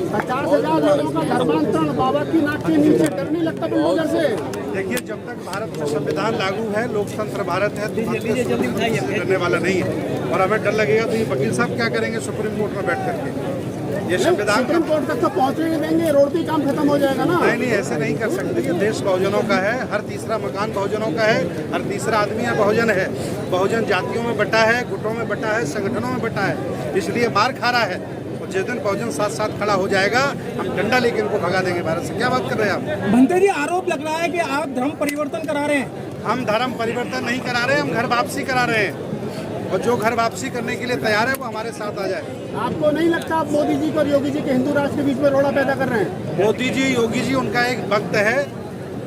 50,000 लोगों का धर्मांतरण बाबा की नाक के नीचे, डर नहीं लगता बुलडोजर से? देखिए, जब तक भारत में संविधान लागू है, लोकतंत्र भारत है, तो डरने वाला नहीं है। और हमें डर लगेगा तो ये वकील साहब क्या करेंगे सुप्रीम कोर्ट में बैठ करके? ये संविधान सुप्रीम कोर्ट तक तो पहुंचने नहीं देंगे, रोड पे काम खत्म हो जाएगा ना। नहीं, ऐसे नहीं कर सकते। ये देश बहुजनों का है, हर तीसरा मकान बहुजनों का है, हर तीसरा आदमी है बहुजन है। बहुजन जातियों में बटा है, गुटों में बटा है, संगठनों में बटा है, इसलिए मार खा रहा है। और जिस दिन बहुजन साथ साथ खड़ा हो जाएगा, हम डंडा लेके इनको भगा देंगे भारत से। क्या बात कर रहे हैं आप? भंते जी, आरोप लग रहा है कि आप धर्म परिवर्तन करा रहे हैं। हम धर्म परिवर्तन नहीं करा रहे, हम घर वापसी करा रहे हैं। और जो घर वापसी करने के लिए तैयार है वो हमारे साथ आ जाए। आपको नहीं लगता आप मोदी जी को और योगी जी के हिंदू राष्ट्र के बीच में रोड़ा पैदा कर रहे हैं? मोदी जी, योगी जी उनका एक भक्त है।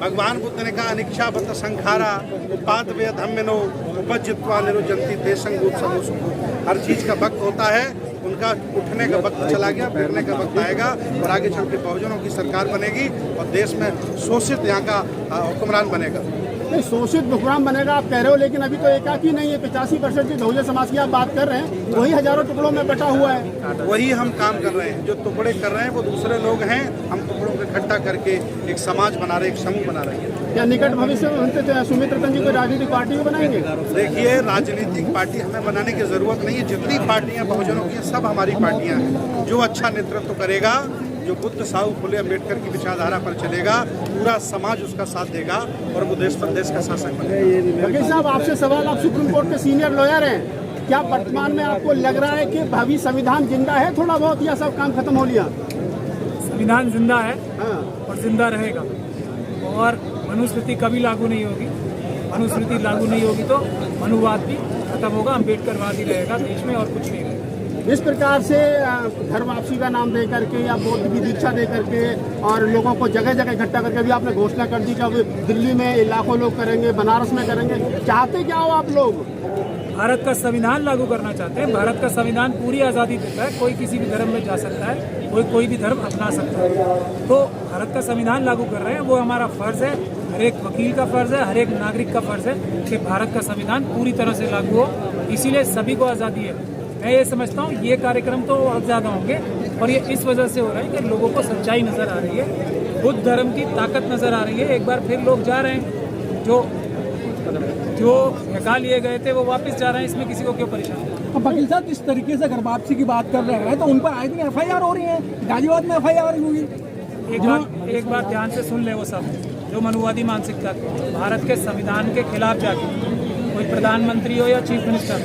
भगवान बुद्ध ने कहा अनिक्षा बत संखारा उपात वे धम्मिनो उपजित्वा निरुजंती देशं गुत्समो सुखो। हर चीज का वक्त होता है, उनका उठने का वक्त चला गया, फिरने का वक्त आएगा और आगे चल के बहुजनों की सरकार बनेगी और देश में शोषित यहाँ का हुक्मरान बनेगा। नहीं, शोषित हुक्मरान बनेगा आप कह रहे हो, लेकिन अभी तो एकाकी नहीं है। 85% की बहुजन समाज की आप बात कर रहे हैं, वही हजारों टुकड़ों में बटा हुआ है। वही हम काम कर रहे हैं। जो टुकड़े कर रहे हैं वो दूसरे लोग हैं, हम टुकड़ों को इकट्ठा करके एक समाज बना रहे हैं, एक समूह बना रहे हैं। क्या निकट भविष्य में सुमित्र रतन जी को राजनीतिक पार्टी को बनाएंगे? देखिए, राजनीतिक पार्टी हमें बनाने की जरूरत नहीं है। जितनी पार्टियां बहुजनों की हैं, सब हमारी पार्टियां हैं। जो अच्छा नेतृत्व करेगा, जो बुद्ध साहू फुले अम्बेडकर की विचारधारा पर चलेगा, पूरा समाज उसका साथ देगा और वो देश पर देश का शासक बनेगा। वकील साहब, आपसे सवाल, आप सुप्रीम कोर्ट के सीनियर लॉयर हैं, क्या वर्तमान में आपको लग रहा है कि भावी संविधान जिंदा है थोड़ा बहुत, या सब काम खत्म हो लिया? संविधान जिंदा है हाँ। और जिंदा रहेगा। और मनुस्मृति कभी लागू नहीं होगी। मनुस्मृति लागू नहीं होगी तो मनुवाद भी खत्म होगा, अम्बेडकरवाद ही रहेगा देश में और कुछ नहीं रहेगा। इस प्रकार से घर वापसी का नाम दे करके या बौद्ध की दीक्षा दे करके और लोगों को जगह जगह इकट्ठा करके भी आपने घोषणा कर दी कि अब दिल्ली में लाखों लोग करेंगे, बनारस में करेंगे। चाहते क्या हो आप लोग? भारत का संविधान लागू करना चाहते हैं। भारत का संविधान पूरी आज़ादी देता है, कोई किसी भी धर्म में जा सकता है, कोई भी धर्म अपना सकता है। तो भारत का संविधान लागू कर रहे हैं, वो हमारा फर्ज है, हर एक वकील का फर्ज है, हर एक नागरिक का फर्ज है कि भारत का संविधान पूरी तरह से लागू हो। इसीलिए सभी को आज़ादी है। मैं ये समझता हूँ ये कार्यक्रम तो और ज़्यादा होंगे और ये इस वजह से हो रहा है कि लोगों को सच्चाई नज़र आ रही है, बुद्ध धर्म की ताकत नज़र आ रही है। एक बार फिर लोग जा रहे हैं, जो हटा लिए गए थे वो वापस जा रहे हैं। इसमें किसी को क्यों परेशान? वकील साहब, इस तरीके से घर वापसी की बात कर रहे हैं तो उन पर आए दिन FIR हो रही है। गाजियाबाद में FIR हुई। एक बार ध्यान से सुन ले, वो सब जो मनुवादी मानसिकता भारत के संविधान के खिलाफ जाके कोई प्रधानमंत्री हो या चीफ मिनिस्टर,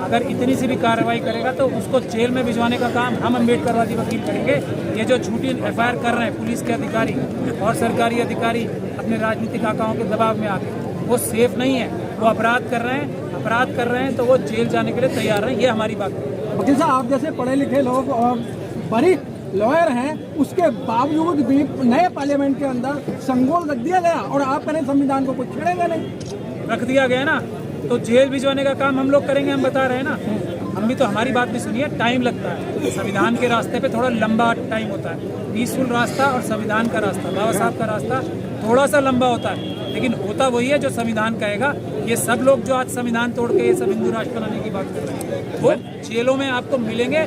अगर इतनी सी भी कार्रवाई करेगा तो उसको जेल में भिजवाने का काम हम अम्बेडकरवादी वकील करेंगे। ये जो झूठी FIR कर रहे हैं पुलिस के अधिकारी और सरकारी अधिकारी अपने राजनीतिक आकाओं के दबाव में आके, वो सेफ नहीं है। वो अपराध कर रहे हैं तो वो जेल जाने के लिए तैयार हैं। ये हमारी बात है। वकील साहब, आप जैसे पढ़े लिखे लोग और बड़ी लॉयर हैं, उसके बावजूद भी नए पार्लियामेंट के अंदर संगोल रख दिया गया और आप करें संविधान को कुछ छेड़ेंगे नहीं। रख दिया गया ना, तो जेल भिजवाने का काम हम लोग करेंगे। हम बता रहे हैं ना, हम भी तो, हमारी बात भी सुनिए। टाइम लगता है संविधान के रास्ते पे, थोड़ा लंबा टाइम होता है। पीसफुल रास्ता और संविधान का रास्ता, बाबा साहब का रास्ता थोड़ा सा लंबा होता है, लेकिन होता वही है जो संविधान कहेगा। ये सब लोग जो आज संविधान तोड़ के ये सब हिंदू राष्ट्र बनाने की बात कर रहे हैं, वो जेलों में आपको मिलेंगे,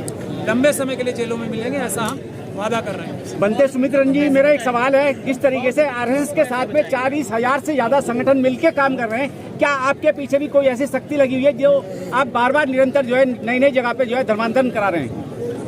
लंबे समय के लिए जेलों में मिलेंगे, ऐसा हम वादा कर रहे हैं। बनते सुमित्र रंजन जी, मेरा एक सवाल है, किस तरीके से RSS के साथ में 40,000 से ज्यादा संगठन मिलकर काम कर रहे हैं, क्या आपके पीछे भी कोई ऐसी शक्ति लगी हुई है जो आप बार बार निरंतर जो है नई जगह पे जो है धर्मांतरण करा रहे हैं?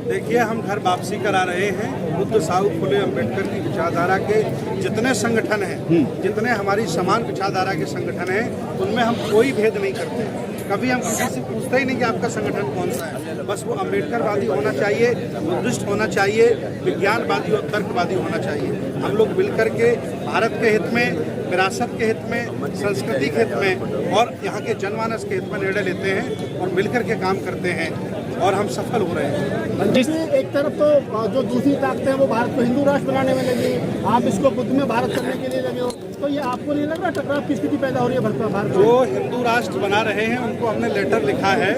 देखिए, हम घर वापसी करा रहे हैं। बुद्ध साहू फुले अम्बेडकर की विचारधारा के जितने संगठन हैं, जितने हमारी समान विचारधारा के संगठन हैं, उनमें हम कोई भेद नहीं करते। कभी हम किसी से पूछते ही नहीं कि आपका संगठन कौन सा है। बस वो अम्बेडकरवादी होना चाहिए, बुद्धिस्ट होना चाहिए, विज्ञानवादी और तर्कवादी होना चाहिए। हम लोग मिलकर के भारत के हित में, विरासत के हित में, संस्कृति के हित में और यहाँ के जनमानस के हित में निर्णय लेते हैं और मिलकर के काम करते हैं और हम सफल हो रहे हैं। जिस एक तरफ तो जो दूसरी ताकतें हैं वो भारत को हिंदू राष्ट्र बनाने में लगी, आप इसको बुद्ध में भारत करने के लिए लगे हो, तो ये आपको नहीं लग रहा टकराव की स्थिति पैदा हो रही है भारत में? जो हिंदू राष्ट्र बना रहे हैं उनको हमने लेटर लिखा है।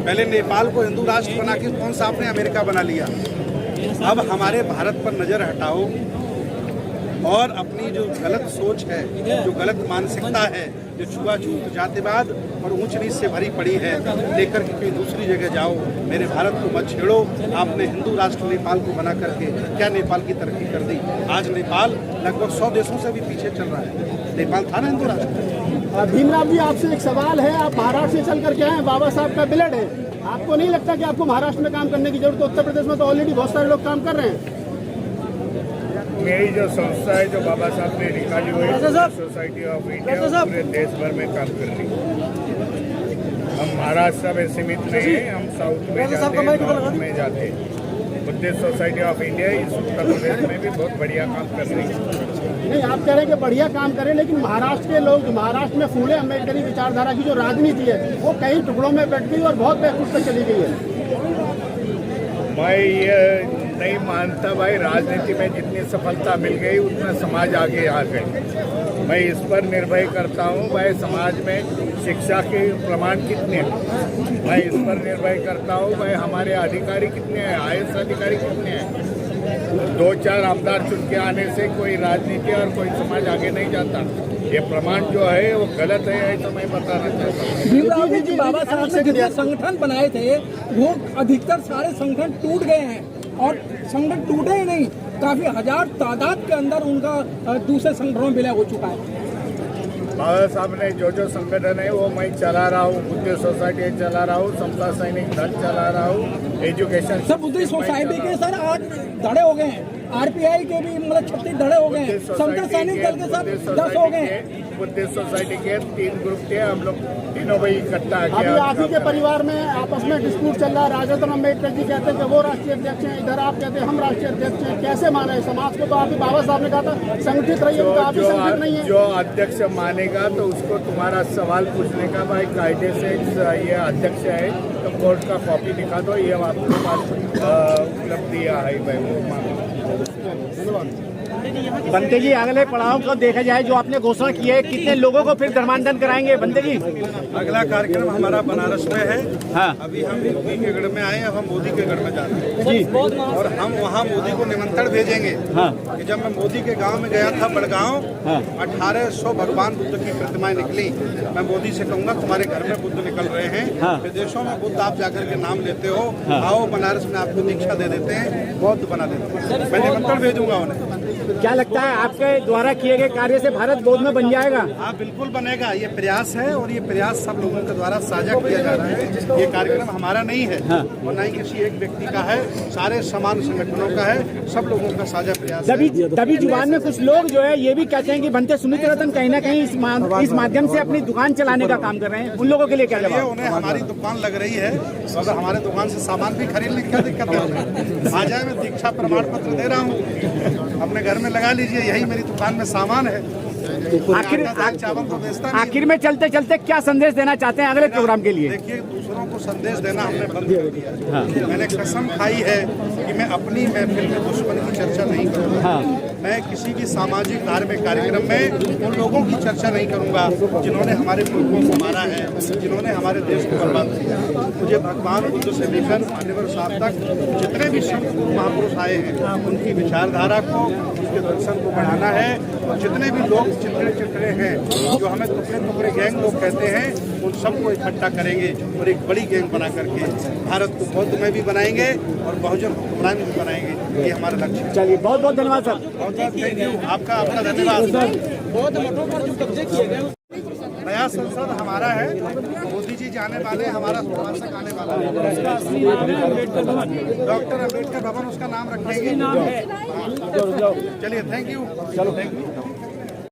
पहले नेपाल को हिंदू राष्ट्र बना के कौन सा आपने अमेरिका बना लिया। अब हमारे भारत पर नजर हटाओ और अपनी जो गलत सोच है, जो गलत मानसिकता है, जो छुआछूत, जातिवाद और ऊंच नीच से भरी पड़ी है, लेकर के कहीं दूसरी जगह जाओ, मेरे भारत को मत छेड़ो। आपने हिंदू राष्ट्र नेपाल को बना करके क्या नेपाल की तरक्की कर दी? आज नेपाल लगभग 100 देशों से भी पीछे चल रहा है। नेपाल था ना हिंदू राष्ट्र। भीमराव जी, आपसे एक सवाल है। आप महाराष्ट्र से चल करके आए हैं, बाबा साहब का ब्लड है। आपको नहीं लगता कि आपको महाराष्ट्र में काम करने की जरूरत है? उत्तर प्रदेश में तो ऑलरेडी बहुत सारे लोग काम कर रहे हैं। मेरी जो संस्था है, जो बाबा साहब ने निकाली हुई है, सोसाइटी ऑफ इंडिया, पूरे देश भर में काम कर रही है। हम महाराष्ट्र में सीमित नहीं है, हम साउथ में जाते हैं, नॉर्थ में जाते हैं। बुद्धिस्ट सोसाइटी ऑफ इंडिया इस उत्तर प्रदेश में भी बहुत बढ़िया काम कर रही है। नहीं, आप कह रहे हैं कि बढ़िया काम करें, लेकिन महाराष्ट्र के लोग, महाराष्ट्र में फूले अम्बेडकरी विचारधारा की जो राजनीति है वो कई टुकड़ों में बैठ गई और बहुत बैकफुट पर चली गई है। मैं ये नहीं मानता भाई, राजनीति में जितनी सफलता मिल गई उतना समाज आगे आ गई। मैं इस पर निर्भय करता हूँ भाई, समाज में शिक्षा के प्रमाण कितने हैं, मैं इस पर निर्भय करता हूँ भाई, हमारे अधिकारी कितने हैं, IAS अधिकारी कितने हैं। 2-4 आमदार चुन के आने से कोई राजनीति और कोई समाज आगे नहीं जाता। ये प्रमाण जो है वो गलत है, ऐसा मैं बताना चाहता हूँ। भीमराव जी, बाबा साहब ने जितने संगठन बनाए थे वो अधिकतर सारे संगठन टूट गए हैं, और संगठन टूटे ही नहीं, काफी हजार तादाद के अंदर उनका दूसरे संगठनों में विलय हो चुका है। बाबा साहब ने जो संगठन है वो मैं चला रहा हूँ, बुद्धिस्ट सोसाइटी चला रहा हूँ, समता सैनिक दल चला रहा हूँ, एजुकेशन सब बुद्धिस्ट सोसाइटी के सर 8 धड़े हो गए हैं, RPI के भी मतलब 36 धड़े हो गए हैं, समता सैनिक दल के साथ 10 हो गए हैं। बुद्धिस्ट सोसाइटी के 3 ग्रुप थे, हम लोग तीनों भाई इकट्ठा अभी आप ही के परिवार में आपस में डिस्प्यूट चल रहा है। राजरत्न अम्बेडकर जी कहते हैं कि वो राष्ट्रीय अध्यक्ष हैं, इधर आप कहते हैं हम राष्ट्रीय अध्यक्ष हैं। कैसे माने समाज को? तो आप ही बाबा साहब ने कहा था संगठित रहिए, तो आप ही संगठित नहीं है। जो अध्यक्ष मानेगा तो उसको तुम्हारा सवाल पूछने का भाई कायदे से ये अध्यक्ष है तो कोर्ट का कॉपी दिखा दो, ये आपके पास उपलब्धि है भाई, वो मांगो। बंते जी, अगले पड़ाव को देखा जाए, जो आपने घोषणा की है, कितने लोगों को फिर धर्मांतरण कराएंगे बंते जी? अगला कार्यक्रम हमारा बनारस में है। हाँ। अभी हम योगी के गढ़ में आए, अब हम मोदी के गढ़ में जा रहे हैं जी, और हम वहाँ मोदी को निमंत्रण भेजेंगे। हाँ। कि जब मैं मोदी के गांव में गया था, बड़गांव, 1800 भगवान बुद्ध की प्रतिमाएं निकली। मैं मोदी से कहूँगा तुम्हारे घर में बुद्ध निकल रहे हैं, विदेशों में बुद्ध आप जाकर के नाम लेते हो, आओ बनारस में आपको दीक्षा दे देते हैं, बौद्ध बना देते हैं। मैं निमंत्रण भेजूंगा उन्हें। क्या लगता है आपके द्वारा किए गए कार्य से भारत बौद्ध में बन जाएगा? हाँ, बिल्कुल बनेगा। ये प्रयास है और ये प्रयास सब लोगों के द्वारा साझा किया जा रहा है। ये कार्यक्रम हमारा नहीं है और न ही किसी एक व्यक्ति का है, सारे समान संगठनों का है, सब लोगों का साझा प्रयास है। तभी जुबान में कुछ लोग जो है ये भी कहते हैं कि बनते सुमित रतन कहीं ना कहीं इस माध्यम से अपनी दुकान चलाने का काम कर रहे हैं। उन लोगों के लिए क्या जवाब? उन्हें हमारी दुकान लग रही है, अगर हमारे दुकान से सामान भी खरीदने की क्या दिक्कत है? आ जाए, मैं दीक्षा प्रमाण पत्र दे रहा हूँ, अपने घर में लगा लीजिए, यही मेरी दुकान में सामान है। आखिर में चलते चलते क्या संदेश देना चाहते हैं अगले प्रोग्राम के लिए? देखिए, दूसरों को संदेश देना हमने बंद कर दिया। मैंने कसम खाई है कि मैं अपनी महफिल में दुश्मन की चर्चा नहीं करूँगा। मैं किसी भी सामाजिक धार्मिक कार्यक्रम में उन लोगों की चर्चा नहीं करूँगा जिन्होंने हमारे पुरखों को मारा है, जिन्होंने हमारे देश को बर्बाद किया। मुझे भगवान बुद्ध से लेकर मान्यवर साहब तक जितने भी संत महापुरुष आए हैं, उनकी विचारधारा को, उसके दर्शन को बढ़ाना है। और जितने भी लोग चिड़चिड़े हैं, जो हमें टुकड़े टुकड़े गैंग लोग कहते हैं, उन सबको इकट्ठा करेंगे और एक बड़ी गैंग बना करके भारत को बौद्ध में भी बनाएंगे और बहुजन हुक्मरान भी बनाएंगे। ये हमारा लक्ष्य है। चलिए, बहुत बहुत धन्यवाद सर। बहुत बहुत थैंक यू, आपका धन्यवाद। बौद्ध मठों पर जो कब्जे किए गए नया संसद हमारा है, मोदी जी जाने वाले, हमारा शासक आने वाला है। डॉक्टर अम्बेडकर भवन उसका नाम रखेंगे। चलिए, थैंक यू। चलो, थैंक यू।